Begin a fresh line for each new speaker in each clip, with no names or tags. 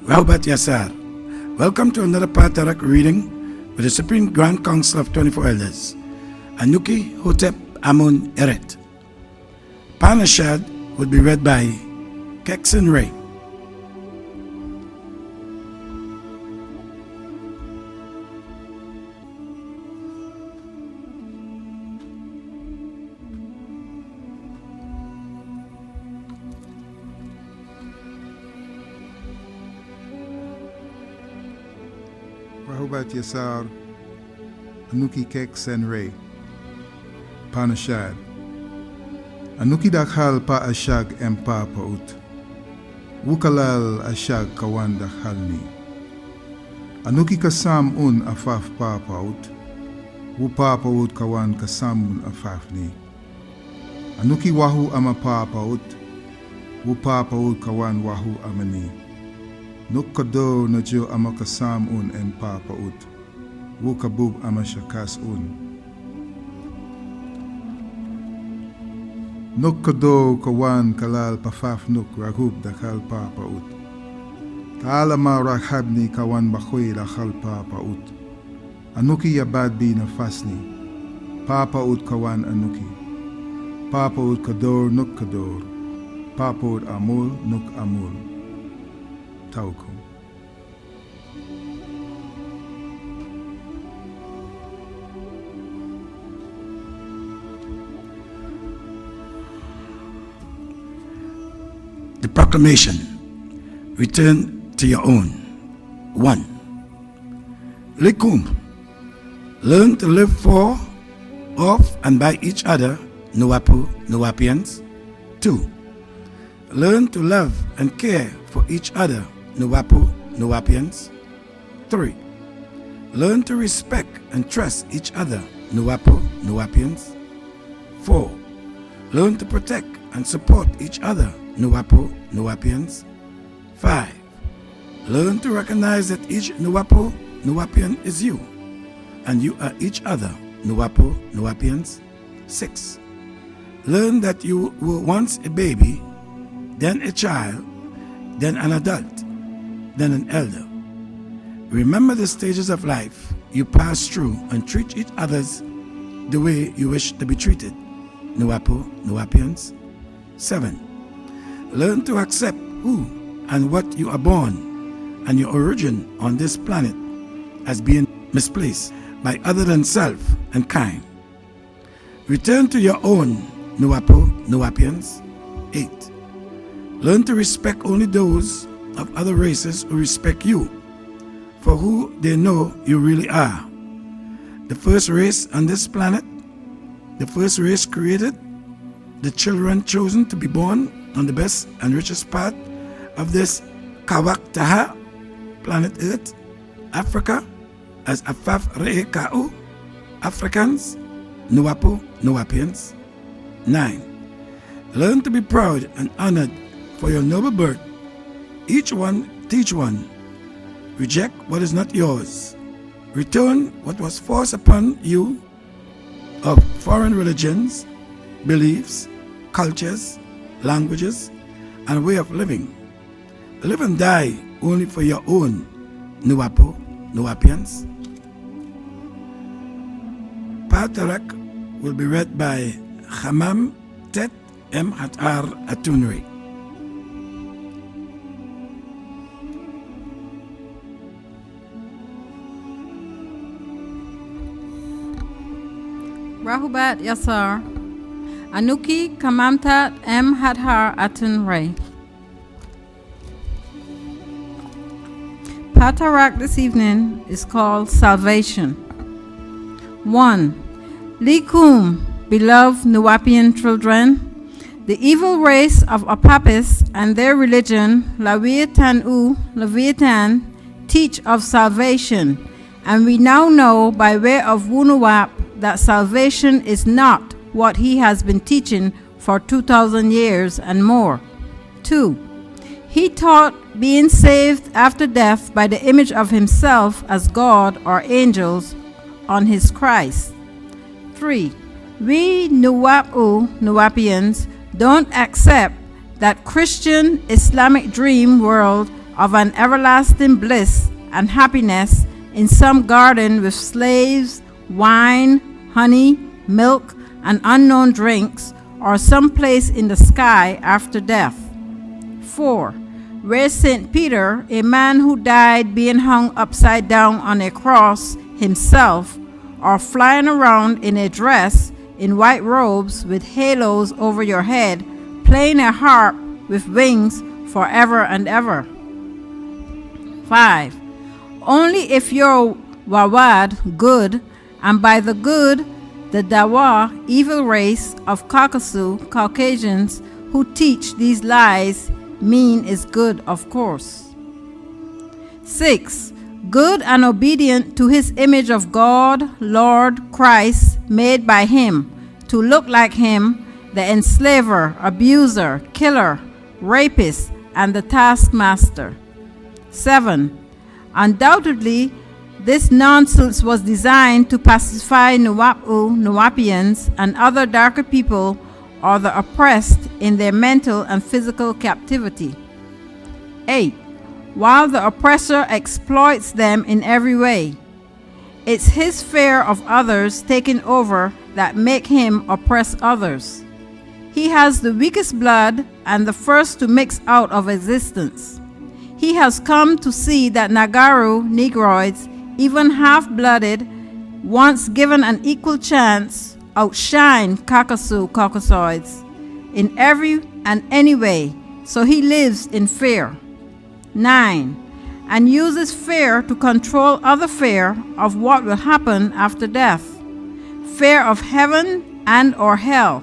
Rahubat Yasar. Welcome to another Paa Taraq reading with the Supreme Grand Council of 24 Elders, Anuki Hotep Amun Eret. Panashad would be read by Kexen Ray.
Rahubat Yasar, Anuki Kexen Ray, Panashad. Anuki dakhal pa ashag empa paut. Wukalal ashag kawan dakhalni. Anuki kasam un afaf pa paut. Wupa paut kawan kasam un afafni. Anuki wahu ama pa paut. Wupa paut kawan wahu amani. Nukado na jo ama kasam un empa paut. Wukabub ama shakas un. Nukado kawan kalal pafaf nuk raghub dakhal pa paut. Taalama rakhabni kawan bakhoy dakhal pa paut. Anuki yabadbi na fasni. Pa paut kawan anuki. Pa paut kador nuk kador. Pa paut amul nuk amul. Taukum.
The proclamation, return to your own. 1. Likum, learn to live for, of, and by each other, Nuwapu, Nuwapians. 2. Learn to love and care for each other, Nuwapu, Nuwapians. 3. Learn to respect and trust each other, Nuwapu, Nuwapians. 4. Learn to protect and support each other, Nuwapu, Nuwapians. 5. Learn to recognize that each Nuwapu, Nuwapian is you, and you are each other, Nuwapu, Nuwapians. 6. Learn that you were once a baby, then a child, then an adult, then an elder. Remember the stages of life you pass through and treat each others the way you wish to be treated, Nuwapu, Nuwapians. 7. Learn to accept who and what you are born and your origin on this planet as being misplaced by other than self and kind. Return to your own, Nuwapu, Nuwapians. 8. Learn to respect only those of other races who respect you for who they know you really are. The first race on this planet, the first race created, the children chosen to be born on the best and richest part of this Kawak Taha, planet Earth, Africa, as Afaf Re'eka'u, Africans, Nuwapu, Nuwapians. 9. Learn to be proud and honored for your noble birth. Each one teach one. Reject what is not yours. Return what was forced upon you of foreign religions, beliefs, cultures, languages, and way of living. Live and die only for your own, Nuwapu, Nuwapians. Paa Taraq will be read by Hamam Tet M. Hatar Atunri.
Rahubat Yasar, Anuki Kamamtat M. Hadhar Atun Ray. Paa Taraq this evening is called Salvation. 1. Likum, beloved Nuwapian children, the evil race of Apapis and their religion, Leviathan, teach of salvation, and we now know by way of Wunuwap that salvation is not what he has been teaching for 2,000 years and more. 2. He taught being saved after death by the image of himself as God or angels on his Christ. 3. We Nuwapians don't accept that Christian Islamic dream world of an everlasting bliss and happiness in some garden with slaves, wine, honey, milk, and unknown drinks, or some place in the sky after death. 4. Where St. Peter, a man who died being hung upside down on a cross himself, or flying around in a dress in white robes with halos over your head, playing a harp with wings forever and ever. 5. Only if you're Wawad, good, and by the good, the Dawa, evil race of Caucasus, Caucasians, who teach these lies, mean is good, of course. 6. Good and obedient to his image of God, Lord, Christ, made by him, to look like him, the enslaver, abuser, killer, rapist, and the taskmaster. 7. Undoubtedly, this nonsense was designed to pacify Nuwapians, and other darker people or the oppressed in their mental and physical captivity. 8. While the oppressor exploits them in every way, it's his fear of others taking over that make him oppress others. He has the weakest blood and the first to mix out of existence. He has come to see that Nagaru Negroids, even half-blooded, once given an equal chance, outshine Caucasus Caucasoids in every and any way, so he lives in fear. 9. And uses fear to control other fear of what will happen after death, fear of heaven and or hell,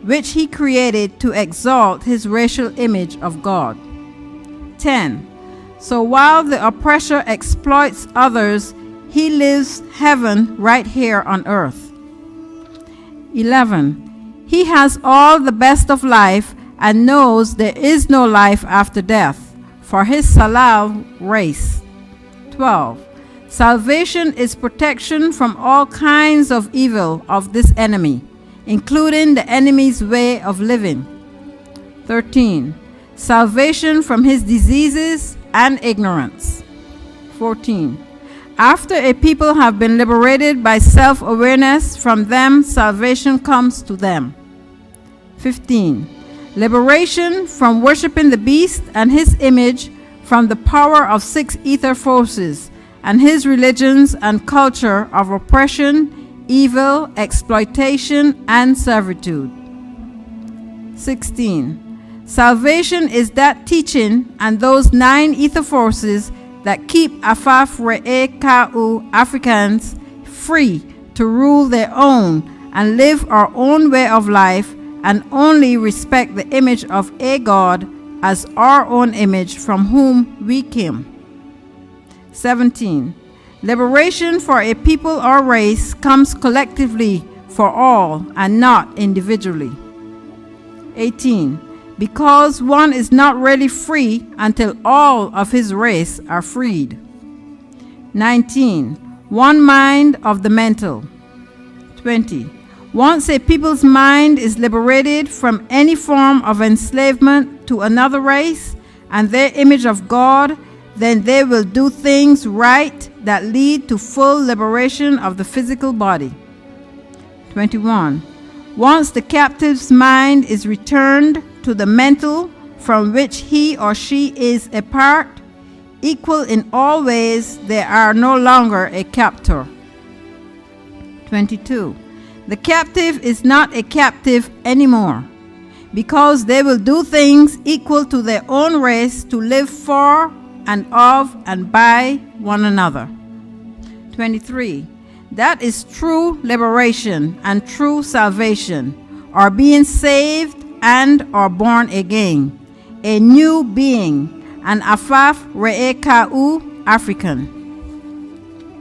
which he created to exalt his racial image of God. 10. So while the oppressor exploits others, he lives heaven right here on earth. 11. He has all the best of life and knows there is no life after death for his Salal race. 12. Salvation is protection from all kinds of evil of this enemy, including the enemy's way of living. 13. Salvation from his diseases and ignorance. 14. After a people have been liberated by self-awareness from them, salvation comes to them. 15. Liberation from worshiping the beast and his image, from the power of 6 ether forces and his religions and culture of oppression, evil, exploitation, and servitude. 16. Salvation is that teaching and those 9 ether forces that keep Afaf Re'e Ka'u Africans free to rule their own and live our own way of life, and only respect the image of a God as our own image from whom we came. 17. Liberation for a people or race comes collectively for all and not individually. 18. Because one is not really free until all of his race are freed. 19. One mind of the mental. 20. Once a people's mind is liberated from any form of enslavement to another race and their image of God, then they will do things right that lead to full liberation of the physical body. 21. Once the captive's mind is returned to the mental from which he or she is a part, equal in all ways, they are no longer a captor. 22. The captive is not a captive anymore, because they will do things equal to their own race to live for and of and by one another. 23. That is true liberation and true salvation, or being saved and or born again, a new being, an Afaf Re'e Ka'u African.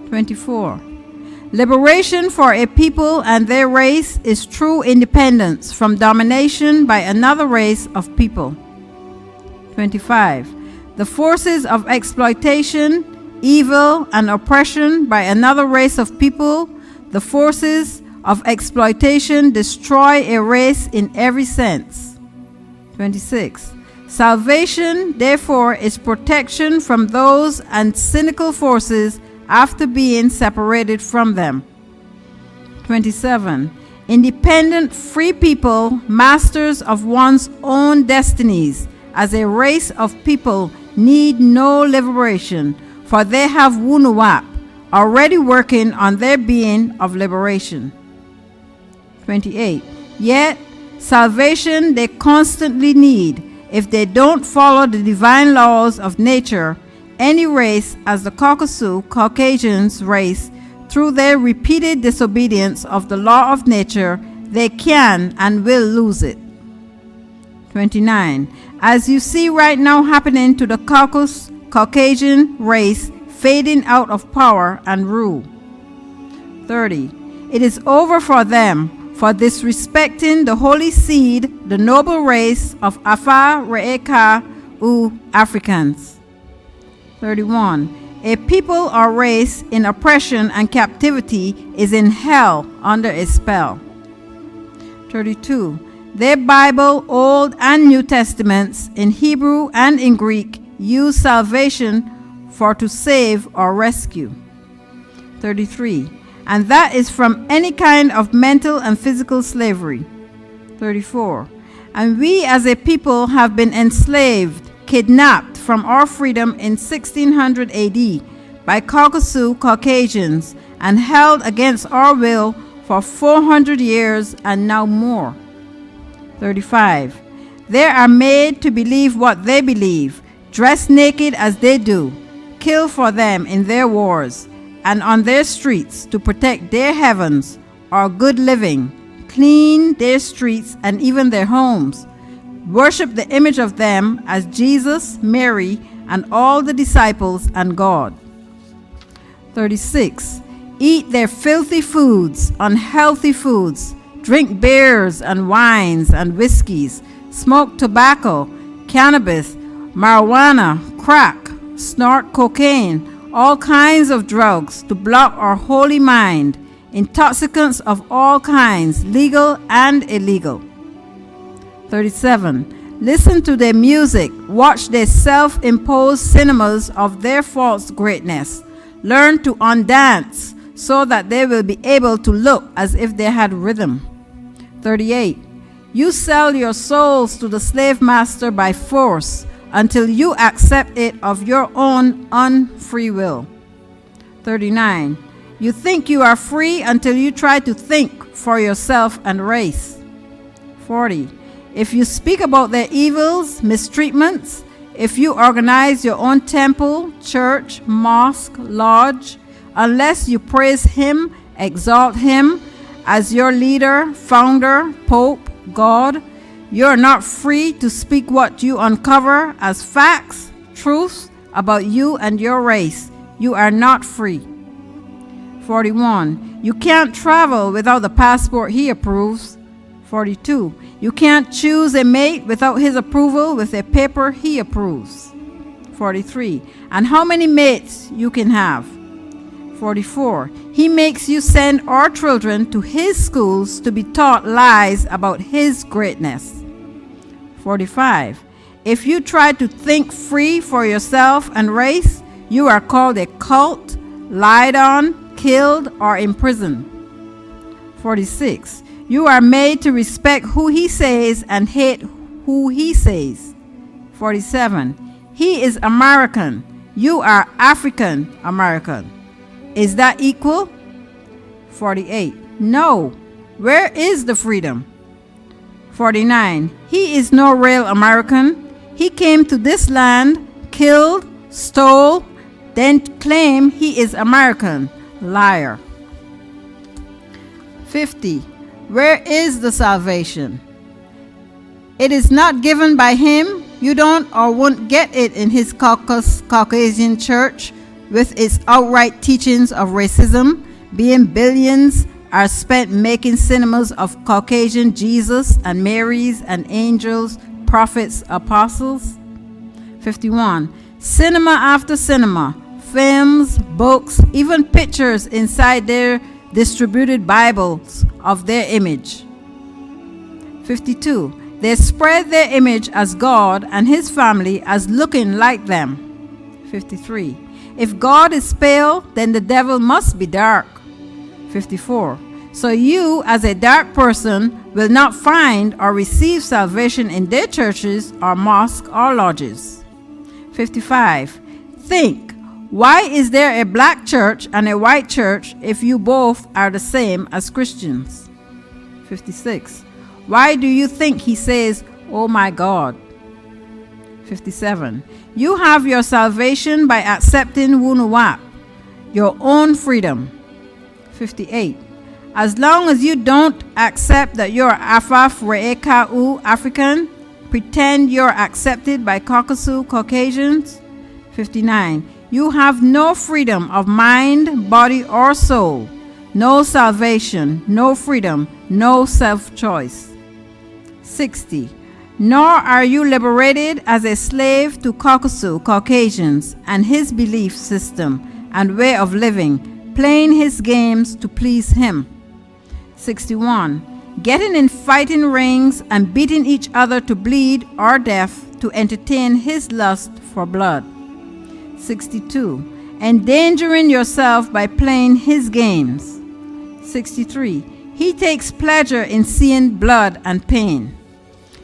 24. Liberation for a people and their race is true independence from domination by another race of people. 25. The forces of exploitation, evil, and oppression by another race of people, the forces of exploitation destroy a race in every sense. 26. Salvation, therefore, is protection from those and cynical forces after being separated from them. 27. Independent, free people, masters of one's own destinies, as a race of people need no liberation, for they have Wunuwap already working on their being of liberation. 28. Yet, salvation they constantly need. If they don't follow the divine laws of nature, any race, as the Caucasians race, through their repeated disobedience of the law of nature, they can and will lose it. 29. As you see right now happening to the Caucasian race fading out of power and rule. 30. It is over for them for disrespecting the holy seed, the noble race of Afa Re'eka U Africans. 31. A people or race in oppression and captivity is in hell under a spell. 32. Their Bible, Old and New Testaments, in Hebrew and in Greek, use salvation for to save or rescue. 33. And that is from any kind of mental and physical slavery. 34. And we as a people have been enslaved, kidnapped from our freedom in 1600 AD by Caucasians and held against our will for 400 years and now more. 35. They are made to believe what they believe, dress naked as they do, kill for them in their wars, and on their streets to protect their heavens or good living, clean their streets and even their homes, worship the image of them as Jesus, Mary, and all the disciples and God. 36. Eat their filthy foods, unhealthy foods, drink beers and wines and whiskeys, smoke tobacco, cannabis, marijuana, crack, snort cocaine, all kinds of drugs to block our holy mind, intoxicants of all kinds, legal and illegal. 37. Listen to their music, watch their self-imposed cinemas of their false greatness, learn to undance so that they will be able to look as if they had rhythm. 38. You sell your souls to the slave master by force until you accept it of your own unfree will. 39. You think you are free until you try to think for yourself and race. 40. If you speak about their evils, mistreatments, if you organize your own temple, church, mosque, lodge, unless you praise him, exalt him as your leader, founder, pope, God, you are not free to speak what you uncover as facts, truths about you and your race. You are not free. 41. You can't travel without the passport he approves. 42. You can't choose a mate without his approval with a paper he approves. 43. And how many mates you can have. 44. He makes you send our children to his schools to be taught lies about his greatness. 45. If you try to think free for yourself and race, you are called a cult, lied on, killed, or imprisoned. 46. You are made to respect who he says and hate who he says. 47. He is American. You are African American. Is that equal? 48. No. Where is the freedom? 49. He is no real American. He came to this land, killed, stole, then claim he is American. Liar. 50. Where is the salvation? It is not given by him. You don't or won't get it in his Caucasian church with its outright teachings of racism, being billions are spent making cinemas of Caucasian Jesus and Marys and angels, prophets, apostles. 51. Cinema after cinema, films, books, even pictures inside their distributed Bibles of their image. 52. They spread their image as God and his family as looking like them. 53. If God is pale, then the devil must be dark. 54. So you, as a dark person, will not find or receive salvation in their churches or mosques or lodges. 55. Think, why is there a black church and a white church if you both are the same as Christians? 56. Why do you think he says, "Oh my God"? 57. You have your salvation by accepting Wunuwap, your own freedom. 58. As long as you don't accept that you're Afaf Re'eka'u African, pretend you're accepted by Caucasus Caucasians. 59. You have no freedom of mind, body, or soul. No salvation, no freedom, no self-choice. 60. Nor are you liberated as a slave to Caucasus Caucasians and his belief system and way of living, playing his games to please him. 61. Getting in fighting rings and beating each other to bleed or death to entertain his lust for blood. 62. Endangering yourself by playing his games. 63. He takes pleasure in seeing blood and pain.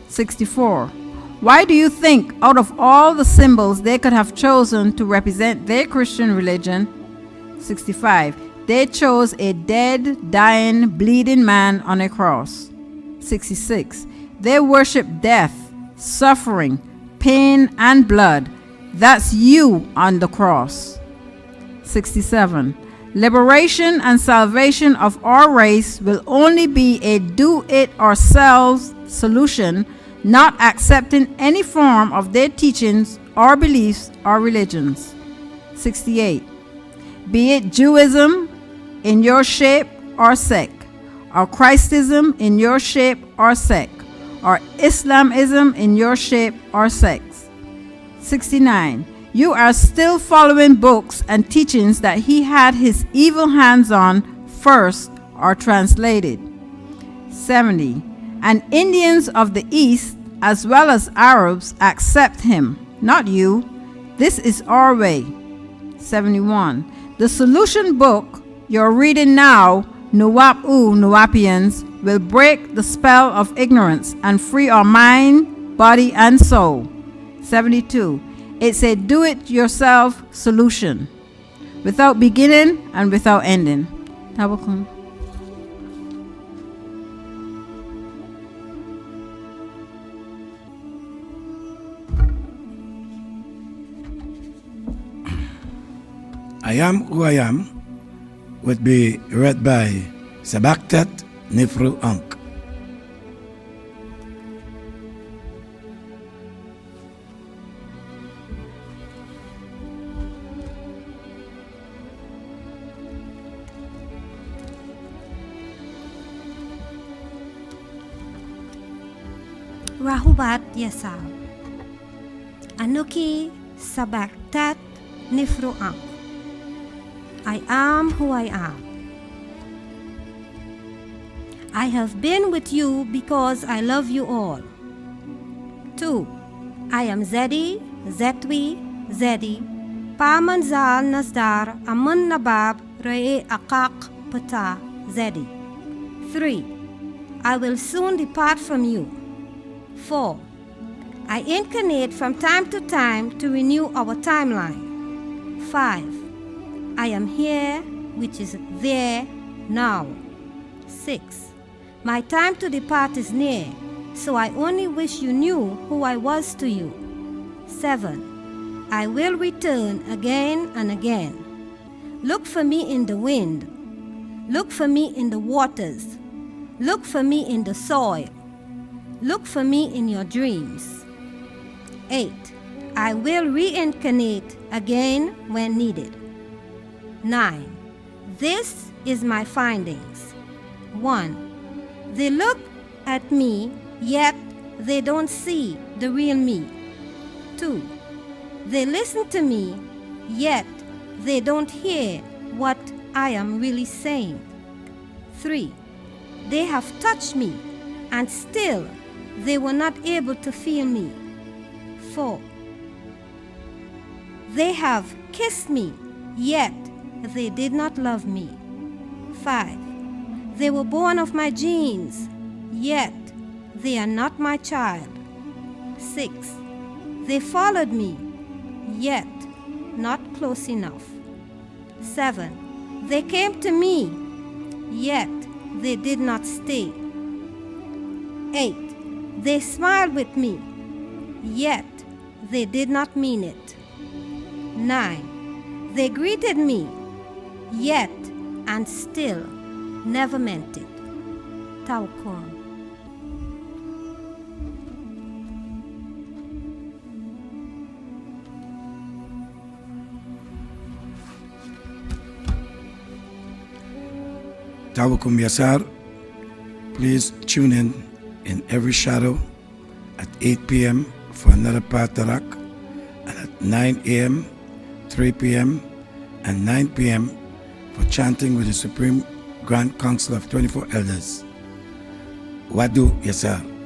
64. Why do you think out of all the symbols they could have chosen to represent their Christian religion, 65, they chose a dead, dying, bleeding man on a cross? 66. They worship death, suffering, pain, and blood. That's you on the cross. 67. Liberation and salvation of our race will only be a do-it-ourselves solution, not accepting any form of their teachings or beliefs or religions. 68. Be it Jewism in your shape or sect, or Christism in your shape or sect, or Islamism in your shape or sect. 69. You are still following books and teachings that he had his evil hands on first or translated. 70. And Indians of the East, as well as Arabs, accept him, not you. This is our way. 71. The solution book you're reading now, Nuwap-U Nuwapians, will break the spell of ignorance and free our mind, body, and soul. 72. It's a do-it-yourself solution, without beginning and without ending. Tabakum.
I Am Who I Am would be read by Sabaktat Nifru Ankh.
Rahubat Yesau Anuki Sabaktat Nifru Ankh. I am who I am. I have been with you because I love you all. 2. I am Zedi, Zetwi, Zedi, Pamanzal Nasdar, Amun Nabab, Re'e Akak, Pata, Zedi. 3. I will soon depart from you. 4. I incarnate from time to time to renew our timeline. 5. I am here, which is there now. 6. My time to depart is near, so I only wish you knew who I was to you. 7. I will return again and again. Look for me in the wind. Look for me in the waters. Look for me in the soil. Look for me in your dreams. 8. I will reincarnate again when needed. 9. This is my findings. 1. They look at me, yet they don't see the real me. 2. They listen to me, yet they don't hear what I am really saying. 3. They have touched me, and still they were not able to feel me. 4. They have kissed me, yet they did not love me. 5. They were born of my genes, yet they are not my child. 6. They followed me, yet not close enough. 7. They came to me, yet they did not stay. 8. They smiled with me, yet they did not mean it. 9. They greeted me, yet and still never meant it. Taukom.
Tawakum Yasar. Please tune in every shadow at 8 p.m. for another Paa Taraq, and at 9 a.m., 3 p.m., and 9 p.m. for chanting with the Supreme Grand Council of 24 Elders. Wadu Yasar.